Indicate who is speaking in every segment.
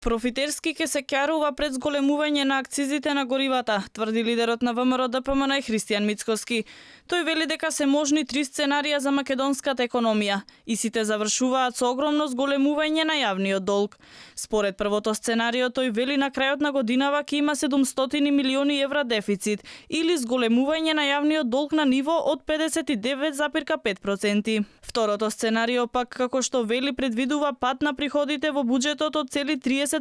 Speaker 1: Профитерски ќе се ќарува пред зголемување на акцизите на горивата, тврди лидерот на ВМРО ДПМН Христијан Мицкоски. Тој вели дека се можни 3 сценарија за македонската економија и сите завршуваат со огромно зголемување на јавниот долг. Според првото сценарио, тој вели на крајот на годинава ќе има 700 милиони евра дефицит или зголемување на јавниот долг на ниво од 59,5%. Второто сценарио пак, како што вели, предвидува пад на приходите во буџетот од цели 30%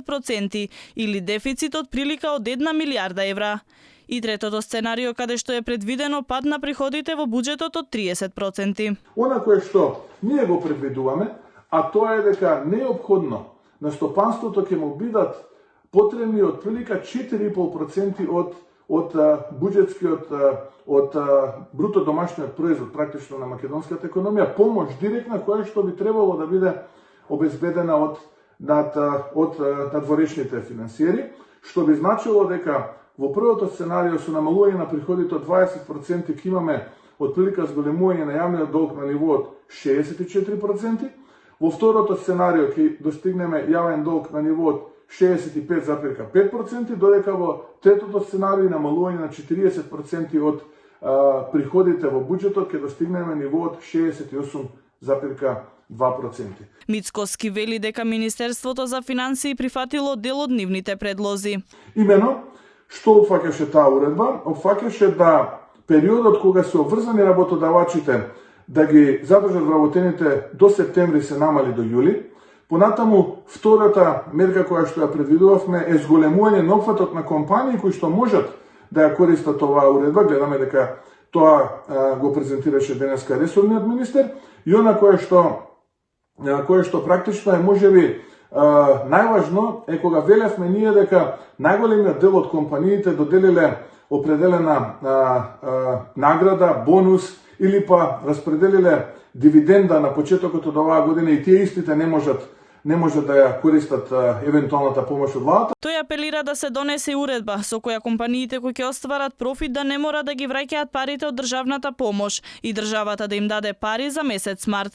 Speaker 1: или дефицит од прилика од 1 милијарда евра. И третото сценарио каде што е предвидено пад на приходите во буџетот од 30%.
Speaker 2: Она кое што ние го предвидуваме, а тоа е дека неопходно на стопанството ќе му бидат потребни од прилика 4,5% од буџетскиот од бруто домашниот производ практично на македонската економија, помош директна која што би требало да биде обезбедена од надворешните финансиери, што би значило дека во првото сценарио со намалување на приходите од 20% ќе имаме отприлика зголемување на јавниот долг на ниво од 64%, во второто сценарио ќе достигнеме јавен долг на ниво од 65,5%, додека во третото сценарио намалување на 40% од приходите во буџетот ќе достигнеме ниво од 68,2%.
Speaker 1: Мицкоски вели дека Министерството за финансии прифатило дел од нивните предлози.
Speaker 2: Имено, што опфаќаше таа уредба? Опфаќаше да периодот кога се обврзани работодавачите да ги задржат вработените до септември се намали до јули. Понатаму, втората мерка која што ја предвидувавме е зголемување на опфатот на компании кои што можат да ја користат оваа уредба. Гледаме дека тоа го презентираше денеска ресорниот министер и она кое што практично е можеби најважно е кога велевме ние дека најголемиот дел од компаниите доделиле определена награда, бонус или па распределиле дивиденда на почетокот од оваа година и тие истите не можат да ја користат евентуалната помош од владата.
Speaker 1: Тој апелира да се донесе уредба со која компаниите кои ќе остварат профит да не мора да ги враќаат парите од државната помош и државата да им даде пари за месец март.